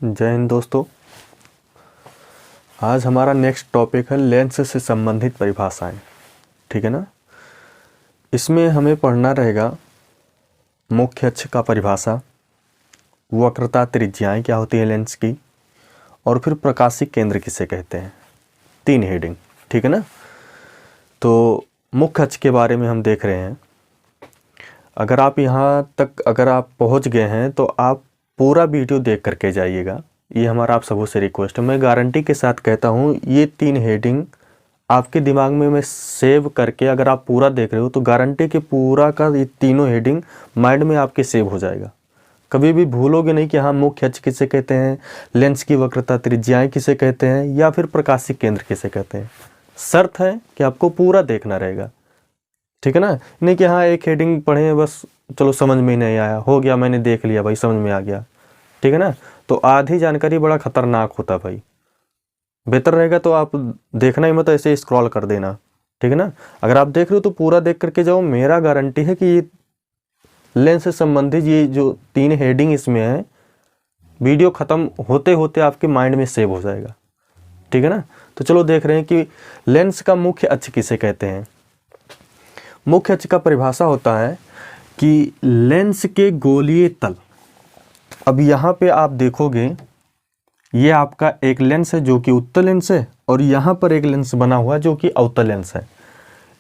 जय हिंद दोस्तों। आज हमारा नेक्स्ट टॉपिक है लेंस से संबंधित परिभाषाएं। ठीक है ना। इसमें हमें पढ़ना रहेगा मुख्य अक्ष का परिभाषा, वक्रता त्रिज्याएं क्या होती है लेंस की, और फिर प्रकाशिक केंद्र किसे कहते हैं। 3 हेडिंग। ठीक है ना। तो मुख्य अक्ष के बारे में हम देख रहे हैं। अगर आप यहाँ तक आप पहुँच गए हैं तो आप पूरा वीडियो देख करके जाइएगा। ये हमारा आप सबों से रिक्वेस्ट है। मैं गारंटी के साथ कहता हूँ ये 3 हेडिंग आपके दिमाग में मैं सेव करके अगर आप पूरा देख रहे हो तो गारंटी कि पूरा का ये तीनों हेडिंग माइंड में आपके सेव हो जाएगा। कभी भी भूलोगे नहीं कि हाँ मुख्य अक्ष किसे कहते हैं, लेंस की वक्रता त्रिज्याएं किसे कहते हैं, या फिर प्रकाशिक केंद्र किसे कहते हैं। शर्त है कि आपको पूरा देखना रहेगा। ठीक है ना। नहीं कि हाँ एक हेडिंग पढ़े बस चलो समझ में नहीं आया, हो गया मैंने देख लिया भाई समझ में आ गया। ठीक है ना। तो आधी जानकारी बड़ा खतरनाक होता भाई। बेहतर रहेगा तो आप देखना ही मत, ऐसे स्क्रॉल कर देना। ठीक है ना। अगर आप देख रहे हो तो पूरा देख करके जाओ। मेरा गारंटी है कि ये लेंस से संबंधित ये जो 3 हेडिंग इसमें है, वीडियो खत्म होते होते आपके माइंड में सेव हो जाएगा। ठीक है ना। तो चलो देख रहे हैं कि लेंस का मुख्य अक्ष किसे कहते हैं। मुख्य अक्ष का परिभाषा होता है कि लेंस के गोलीय तल। अब यहाँ पे आप देखोगे ये आपका एक लेंस है जो कि उत्तल लेंस है, और यहाँ पर एक लेंस बना हुआ है जो कि अवतल लेंस है।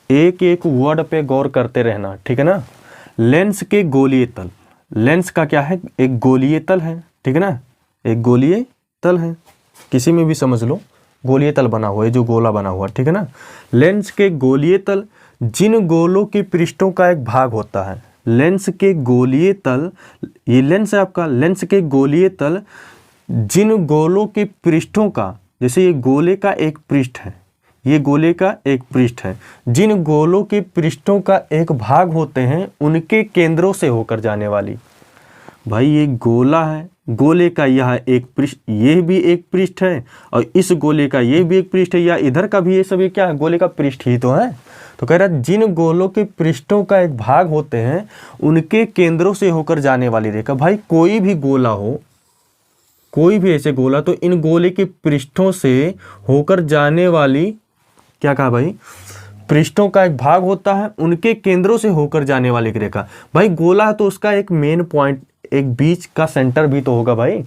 एक एक वर्ड पे गौर करते रहना। ठीक है ना। लेंस के गोलीय तल, लेंस का क्या है, एक गोलीय तल है। ठीक है ना। एक गोलीय तल है, किसी में भी समझ लो गोलीय तल बना हुआ है, जो गोला बना हुआ। ठीक है ना। लेंस के गोलीय तल जिन गोलों के पृष्ठों का एक भाग होता है। लेंस के गोलीय तल, ये लेंस है आपका, लेंस के गोलीय तल जिन गोलों के पृष्ठों का, जैसे ये गोले का एक पृष्ठ है, ये गोले का एक पृष्ठ है, जिन गोलों के पृष्ठों का एक भाग होते हैं उनके केंद्रों से होकर जाने वाली। भाई ये गोला है, गोले का यह एक पृष्ठ, ये भी एक पृष्ठ है, और इस गोले का ये भी एक पृष्ठ है, या इधर का भी, ये सब ये क्या है, गोले का पृष्ठ ही तो है। तो कह रहा है जिन गोलों के पृष्ठों का एक भाग होते हैं उनके केंद्रों से होकर जाने वाली रेखा। भाई कोई भी गोला हो, कोई भी ऐसे गोला, तो इन गोले के पृष्ठों से होकर जाने वाली, क्या कहा भाई, पृष्ठों का एक भाग होता है उनके केंद्रों से होकर जाने वाली रेखा। भाई गोला है तो उसका एक मेन पॉइंट, एक बीच का सेंटर भी तो होगा भाई।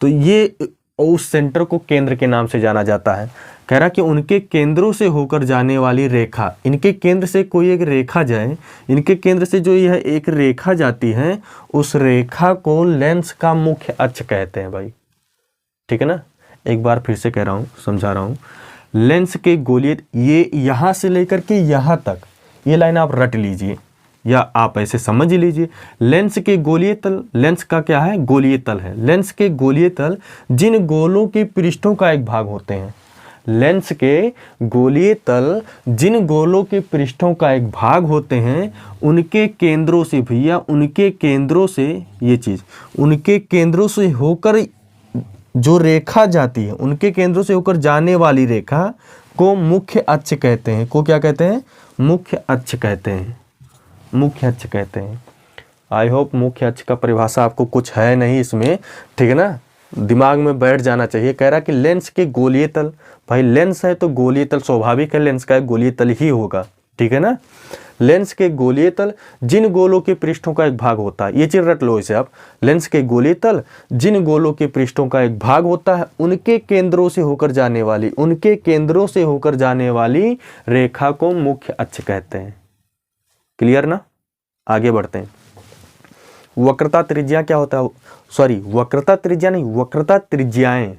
तो ये उस सेंटर को केंद्र के नाम से जाना जाता है। कह रहा कि उनके केंद्रों से होकर जाने वाली रेखा, इनके केंद्र से कोई एक रेखा जाए, इनके केंद्र से जो यह एक रेखा जाती है उस रेखा को लेंस का मुख्य अक्ष कहते हैं भाई। ठीक है ना। एक बार फिर से कह रहा हूँ, समझा रहा हूँ। लेंस के गोलीय, ये यहाँ से लेकर के यहाँ तक, ये लाइन आप रट लीजिए या आप ऐसे समझ लीजिए। लेंस के गोलीय तल, लेंस का क्या है, गोलीय तल है। लेंस के गोलीय तल जिन गोलों के पृष्ठों का एक भाग होते हैं। लेंस के गोलीय तल जिन गोलों के पृष्ठों का एक भाग होते हैं उनके केंद्रों से, भैया उनके केंद्रों से, ये चीज उनके केंद्रों से होकर जो रेखा जाती है, उनके केंद्रों से होकर जाने वाली रेखा को मुख्य अक्ष कहते हैं। को क्या कहते हैं, मुख्य अक्ष कहते हैं, मुख्य अक्ष कहते हैं। आई होप मुख्य अक्ष का परिभाषा आपको कुछ है नहीं इसमें। ठीक है ना, दिमाग में बैठ जाना चाहिए। कह रहा कि लेंस के गोलीय तल, भाई लेंस है तो गोलीय तल स्वाभाविक है, लेंस का एक गोलीय तल ही होगा। ठीक है ना। लेंस के गोलीय तल जिन गोलों के पृष्ठों का एक भाग होता है, ये चीज रट लो इसे आप। लेंस के गोलीय तल जिन गोलों के पृष्ठों का एक भाग होता है उनके केंद्रों से होकर जाने वाली, उनके केंद्रों से होकर जाने वाली रेखा को मुख्य अक्ष कहते हैं। क्लियर ना। आगे बढ़ते हैं। वक्रता त्रिज्या क्या होता है, सॉरी वक्रता त्रिज्या नहीं, वक्रता त्रिज्याएं।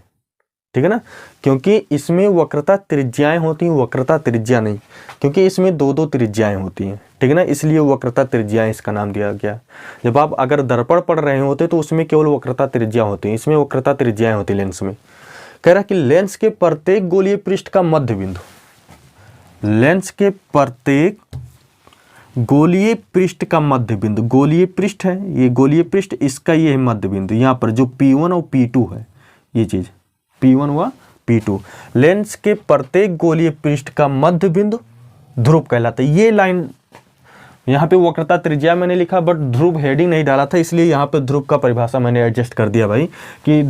ठीक है ना। क्योंकि इसमें वक्रता त्रिज्याएं होती हैं, वक्रता त्रिज्या नहीं, क्योंकि इसमें 2-2 त्रिज्याएं होती हैं। ठीक है ना। इसलिए वक्रता त्रिज्याएं इसका नाम दिया गया। जब आप अगर दर्पण पढ़ रहे होते तो उसमें केवल वक्रता त्रिज्या होती है, इसमें वक्रता त्रिज्याएं होती लेंस में। कह रहा कि लेंस के प्रत्येक गोलीय पृष्ठ का मध्य बिंदु, लेंस के प्रत्येक गोलीय पृष्ठ का मध्य बिंदु, गोलीय पृष्ठ है ये, गोलीय पृष्ठ इसका ये है मध्य बिंदु, यहाँ पर जो P1 और P2 है, ये चीज P1 व P2, लेंस के प्रत्येक गोलीय पृष्ठ का मध्य बिंदु ध्रुव कहलाता है। ये लाइन यहाँ पे वक्रता त्रिज्या मैंने लिखा बट ध्रुव हेडिंग नहीं डाला था, इसलिए यहाँ पे ध्रुव का परिभाषा मैंने एडजस्ट कर दिया भाई कि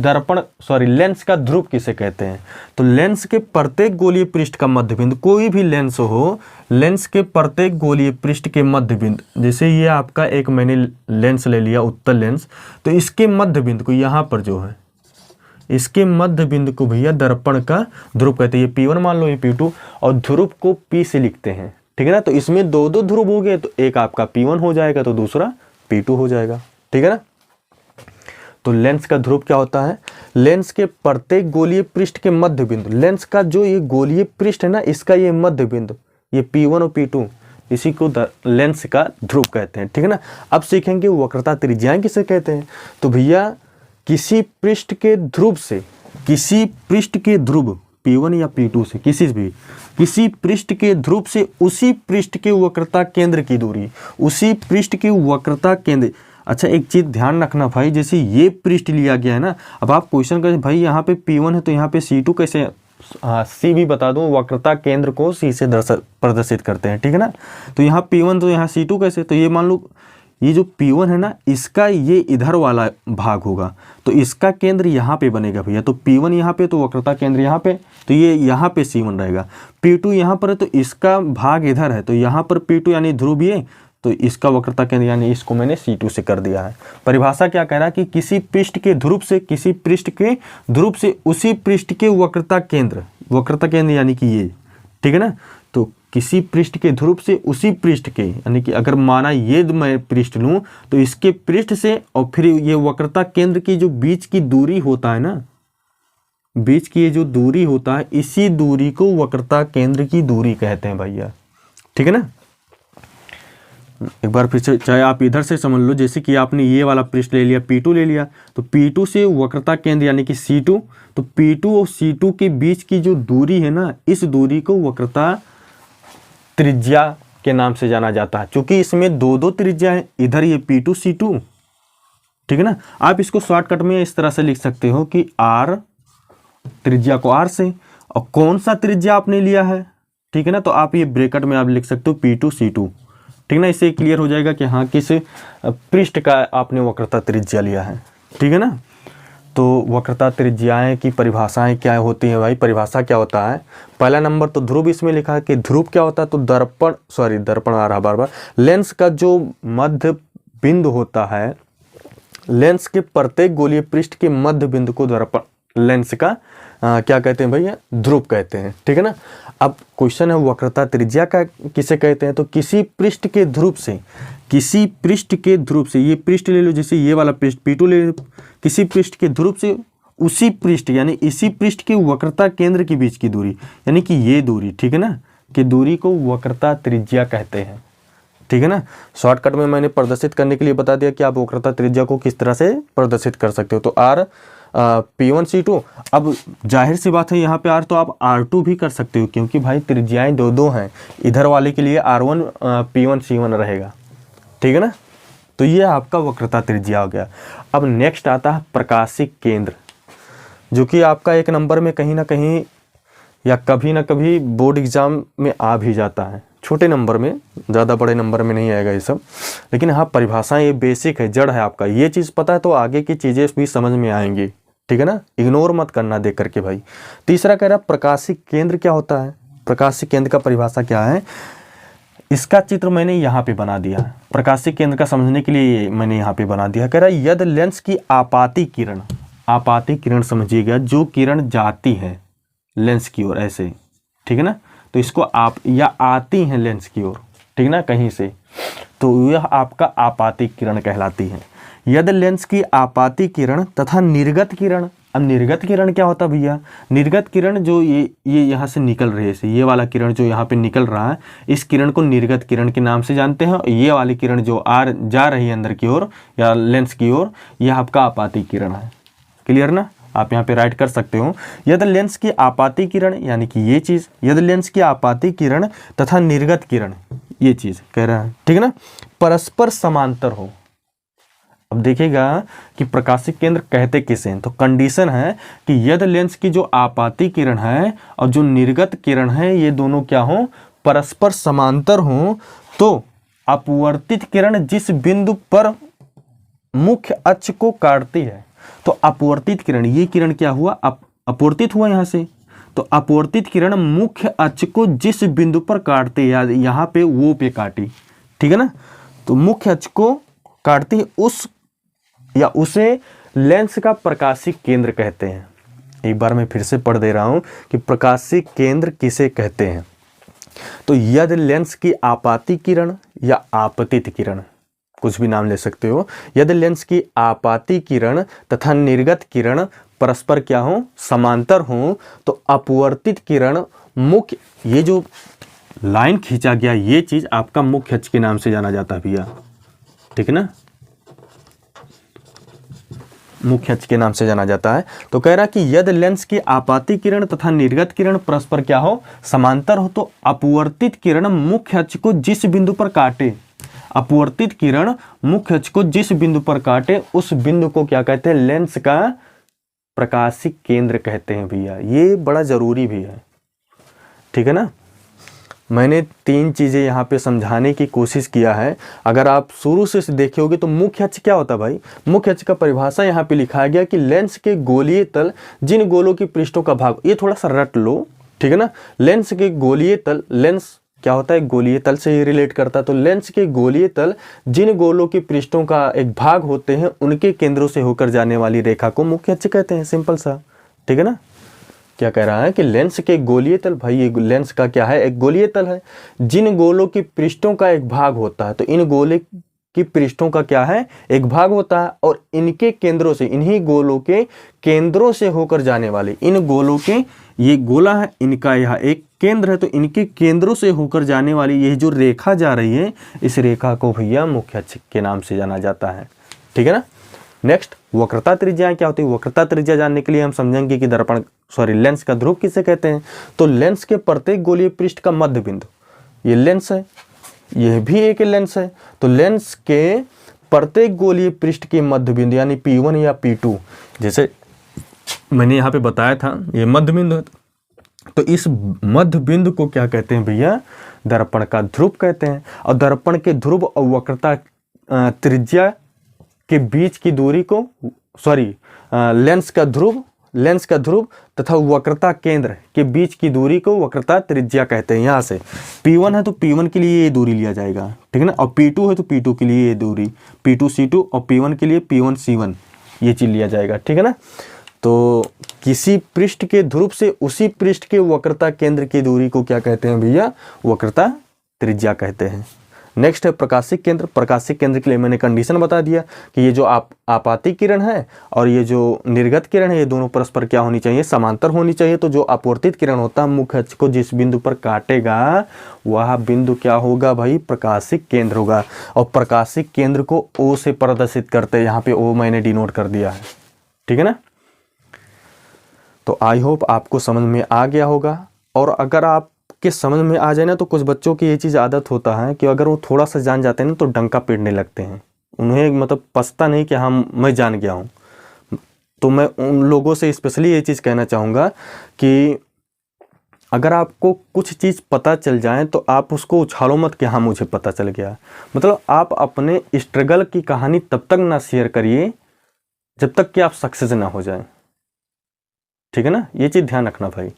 लेंस का ध्रुव किसे कहते हैं। तो लेंस के प्रत्येक गोलीय पृष्ठ का मध्य बिंदु, कोई भी लेंस हो, लेंस के प्रत्येक गोलीय पृष्ठ के मध्य बिंदु, जैसे ये आपका एक मैंने लेंस ले लिया उत्तल लेंस, तो इसके मध्य बिंदु को यहाँ पर जो है इसके मध्य बिंदु को भैया दर्पण का ध्रुव कहते हैं। ये P1 मान लो, ये P2, और ध्रुव को P से लिखते हैं, ठीक है ना। तो इसमें दो दो ध्रुव हो गए, तो एक आपका P1 हो जाएगा तो दूसरा P2 हो जाएगा, ठीक है ना। तो लेंस का ध्रुव क्या होता है, लेंस के प्रत्येक गोलीय पृष्ठ के मध्य बिंदु, लेंस का जो ये गोलीय पृष्ठ है ना, इसका ये मध्य बिंदु, ये P1 और P2, इसी को लेंस का ध्रुव कहते हैं, ठीक है ना। अब सीखेंगे वक्रता त्रिज्याएं किसे कहते हैं। तो भैया किसी पृष्ठ के ध्रुव से, किसी पृष्ठ के ध्रुव P1 या P2 से, किसी पृष्ठ के ध्रुव से उसी पृष्ठ के वक्रता केंद्र की दूरी, उसी पृष्ठ के वक्रता केंद्र। अच्छा एक चीज ध्यान रखना भाई, जैसे ये पृष्ठ लिया गया है ना, अब आप क्वेश्चन करें भाई यहाँ पे P1 है तो यहाँ पे C2 कैसे, C भी बता दूं, वक्रता केंद्र को C से प्रदर्शित करते हैं, ठीक है ना। तो यहाँ P1 तो यहाँ C2 कैसे, तो ये मान लो ये जो P1 है ना, इसका ये इधर वाला भाग होगा, तो इसका केंद्र यहाँ पे बनेगा भैया। तो P1 यहाँ पे, तो वक्रता केंद्र यहाँ पे, तो ये यहाँ पे C1 रहेगा। P2 यहाँ पर है तो इसका भाग इधर है, तो यहाँ पर P2 यानी ध्रुव ये, तो इसका वक्रता केंद्र यानी इसको मैंने C2 से कर दिया है। परिभाषा क्या कह रहा है कि किसी पृष्ठ के ध्रुव से, किसी पृष्ठ के ध्रुव से उसी पृष्ठ के वक्रता केंद्र यानी कि ये, ठीक है ना। तो किसी पृष्ठ के ध्रुव से उसी पृष्ठ के, यानी कि अगर माना ये मैं पृष्ठ लूं तो इसके पृष्ठ से और फिर ये वक्रता केंद्र की जो बीच की दूरी होता है ना, बीच की ये जो दूरी होता है, इसी दूरी को वक्रता केंद्र की दूरी कहते हैं भैया, ठीक है ना। एक बार फिर से चाहे आप इधर से समझ लो, जैसे कि आपने ये वाला पृष्ठ ले लिया, P2 ले लिया, तो P2 से वक्रता केंद्र यानी कि C2, तो P2 और C2 के बीच की जो दूरी है ना, इस दूरी को वक्रता त्रिज्या के नाम से जाना जाता है, क्योंकि इसमें दो दो त्रिज्या है, इधर ये P2 C2, ठीक है ना। आप इसको शॉर्टकट में इस तरह से लिख सकते हो कि R, त्रिज्या को R से, और कौन सा त्रिज्या आपने लिया है, ठीक है ना, तो आप ये ब्रैकेट में आप लिख सकते हो P2 C2, ठीक है ना। इससे क्लियर हो जाएगा कि हाँ किस पृष्ठ का आपने वक्रता त्रिज्या लिया है, ठीक है ना। तो वक्रता त्रिज्याएं की परिभाषाएं क्या होती हैं भाई, परिभाषा क्या होता है। पहला नंबर तो ध्रुव, इसमें लिखा है कि ध्रुव क्या होता है, तो दर्पण आ रहा बार, लेंस का जो मध्य बिंदु होता है, लेंस के प्रत्येक गोलीय पृष्ठ के मध्य बिंदु को दर्पण लेंस का क्या कहते हैं भैया, ध्रुव कहते हैं, ठीक है ना। अब क्वेश्चन है वक्रता त्रिज्या का किसे कहते हैं, तो किसी पृष्ठ के ध्रुव से, किसी पृष्ठ के ध्रुव से, ये पृष्ठ ले लो, जैसे ये वाला पृष्ठ P2 ले लो, किसी पृष्ठ के ध्रुव से उसी पृष्ठ यानी इसी पृष्ठ के वक्रता केंद्र के बीच की दूरी, यानी कि ये दूरी, ठीक है ना, कि दूरी को वक्रता त्रिज्या कहते हैं, ठीक है ना। शॉर्टकट में मैंने प्रदर्शित करने के लिए बता दिया कि आप वक्रता त्रिज्या को किस तरह से प्रदर्शित कर सकते हो। तो R P1 C2, अब जाहिर सी बात है यहाँ पे R तो आप R2 भी कर सकते हो, क्योंकि भाई त्रिज्याएं दो दो हैं, इधर वाले के लिए R1 P1 C1 रहेगा, ठीक है ना। तो ये आपका वक्रता त्रिज्या हो गया। अब नेक्स्ट आता है प्रकाशिक केंद्र, जो कि आपका एक नंबर में कहीं ना कहीं या कभी ना कभी बोर्ड एग्जाम में आ भी जाता है, छोटे नंबर में, ज़्यादा बड़े नंबर में नहीं आएगा ये सब, लेकिन हाँ परिभाषाएं ये बेसिक है, जड़ है आपका, ये चीज़ पता है तो आगे की चीज़ें भी समझ में आएंगी, ठीक है ना। इग्नोर मत करना देख करके भाई। तीसरा कह रहा प्रकाशिक केंद्र क्या होता है, प्रकाशिक केंद्र का परिभाषा क्या है, इसका चित्र मैंने यहाँ पे बना दिया। प्रकाशिक केंद्र का समझने के लिए मैंने यहाँ पे बना दिया। कह रहा है यदि लेंस की आपाती किरण समझिएगा, जो किरण जाती है लेंस की ओर ऐसे, ठीक है ना, तो इसको आप या आती हैं लेंस की ओर, ठीक है ना, कहीं से, तो यह आपका आपातिक किरण कहलाती है। यदि लेंस की आपाती किरण तथा निर्गत किरण, अब निर्गत किरण क्या होता है भैया, निर्गत किरण जो ये यहाँ से निकल रही है, ये वाला किरण जो यहाँ पे निकल रहा है, इस किरण को निर्गत किरण के नाम से जानते हैं। ये वाली किरण जो जा रही है अंदर की ओर या लेंस की ओर, यह आपका आपाती किरण है। क्लियर ना, आप यहाँ पे राइट कर सकते हो। यदि लेंस की आपाती किरण यानी कि ये चीज, यदि लेंस की आपाती किरण तथा निर्गत किरण, ये चीज कह रहा है, ठीक है ना, परस्पर समांतर हो। अब देखिएगा कि प्रकाशिक केंद्र कहते किसे हैं, तो कंडीशन है कि यदि लेंस की जो आपाती किरण है और जो निर्गत किरण है, ये दोनों क्या हो, परस्पर समांतर हो, तो अपवर्तित किरण जिस बिंदु पर मुख्य अक्ष को काटती है। तो अपवर्तित किरण, ये किरण क्या हुआ, अपवर्तित हुआ यहाँ से, तो अपवर्तित किरण मुख्य अक्ष को जिस बिंदु पर काटती है, यहाँ पे वो पे काटी, ठीक है ना, तो मुख्य अक्ष को काटती है उस या उसे लेंस का प्रकाशिक केंद्र कहते हैं। एक बार मैं फिर से पढ़ दे रहा हूं कि प्रकाशिक केंद्र किसे कहते हैं। तो यदि लेंस की आपाती किरण या आपतित किरण, कुछ भी नाम ले सकते हो, यदि लेंस की आपाती किरण तथा निर्गत किरण परस्पर क्या हो, समांतर हो, तो अपवर्तित किरण मुख्य, ये जो लाइन खींचा गया ये चीज आपका मुख्य अक्ष के नाम से जाना जाता है भैया, ठीक है ना, मुख्य अक्ष के नाम से जाना जाता है। तो कह रहा कि यदि लेंस की आपाती किरण तथा निर्गत किरण परस्पर क्या हो, समांतर हो, तो अपवर्तित किरण मुख्य अक्ष को जिस बिंदु पर काटे, अपवर्तित किरण मुख्य अक्ष को जिस बिंदु पर काटे उस बिंदु को क्या कहते हैं, लेंस का प्रकाशिक केंद्र कहते हैं भैया। ये बड़ा जरूरी भी है, ठीक है ना। मैंने 3 चीजें यहाँ पे समझाने की कोशिश किया है। अगर आप शुरू से देखोगे तो मुख्य अक्ष क्या होता है भाई, मुख्य अक्ष का परिभाषा यहाँ पे लिखा गया कि लेंस के गोलीय तल जिन गोलों की पृष्ठों का भाग, ये थोड़ा सा रट लो, ठीक है ना। लेंस के गोलीय तल, लेंस क्या होता है, गोलीय तल से ही रिलेट करता है। तो लेंस के गोलीय तल जिन गोलों की पृष्ठों का एक भाग होते हैं उनके केंद्रों से होकर जाने वाली रेखा को मुख्य अक्ष कहते हैं, सिंपल सा, ठीक है ना। क्या कह रहा है कि लेंस के गोलीय तल, भाई ये लेंस का क्या है, एक गोलीय तल है, जिन गोलों की पृष्ठों का एक भाग होता है, तो इन गोले की पृष्ठों का क्या है, एक भाग होता है, और इनके केंद्रों से, इन्हीं गोलों के केंद्रों से होकर जाने वाली, इन गोलों के, ये गोला है, इनका यह एक केंद्र है, तो इनके केंद्रों से होकर जाने वाली ये जो रेखा जा रही है, इस रेखा को भैया मुख्य अक्ष के नाम से जाना जाता है, ठीक है ना। नेक्स्ट, वक्रता त्रिज्या क्या होती है। वक्रता त्रिज्या जानने के लिए हम समझेंगे कि लेंस का ध्रुव किसे कहते हैं। तो लेंस के प्रत्येक गोलीय पृष्ठ का मध्य बिंदु, ये लेंस है, यह भी एक लेंस है, तो लेंस के प्रत्येक गोलीय पृष्ठ के मध्य बिंदु यानी P1 या P2, जैसे मैंने यहाँ पे बताया था, ये मध्य बिंदु है, तो इस मध्य बिंदु को क्या कहते हैं भैया, दर्पण का ध्रुव कहते हैं। और दर्पण के ध्रुव और वक्रता त्रिज्या के बीच की दूरी को, लेंस का ध्रुव तथा वक्रता केंद्र के बीच की दूरी को वक्रता त्रिज्या कहते हैं। यहाँ से P1 है तो P1 के लिए ये दूरी लिया जाएगा, ठीक है ना, और P2 है तो P2 के लिए ये दूरी, P2C2, और P1 के लिए P1C1, ये चीज लिया जाएगा, ठीक है ना। तो किसी पृष्ठ के ध्रुव से उसी पृष्ठ के वक्रता केंद्र की दूरी को क्या कहते हैं भैया, वक्रता त्रिज्या कहते हैं। नेक्स्ट है प्रकाशिक केंद्र। प्रकाशिक केंद्र के लिए मैंने कंडीशन बता दिया कि ये जो आपाती किरण है और ये जो निर्गत किरण है, ये दोनों परस्पर क्या होनी चाहिए, समांतर होनी चाहिए। तो जो अपवर्तित किरण होता है मुख्य अक्ष को जिस बिंदु पर काटेगा वह बिंदु क्या होगा भाई, प्रकाशिक केंद्र होगा। और प्रकाशिक केंद्र को O से प्रदर्शित करते हैं, यहाँ पे O मैंने डिनोट कर दिया है, ठीक है ना। तो आई होप आपको समझ में आ गया होगा। और अगर आप के समझ में आ जाए ना, तो कुछ बच्चों की ये चीज़ आदत होता है कि अगर वो थोड़ा सा जान जाते हैं ना तो डंका पीटने लगते हैं, उन्हें मतलब पछता नहीं कि मैं जान गया हूँ। तो मैं उन लोगों से स्पेशली ये चीज़ कहना चाहूँगा कि अगर आपको कुछ चीज़ पता चल जाए तो आप उसको उछालो मत कि हाँ मुझे पता चल गया। मतलब आप अपने स्ट्रगल की कहानी तब तक ना शेयर करिए जब तक कि आप सक्सेस ना हो जाए, ठीक है ना, ये चीज़ ध्यान रखना भाई।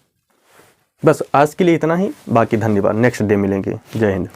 बस आज के लिए इतना ही, बाकी धन्यवाद, नेक्स्ट डे मिलेंगे। जय हिंद।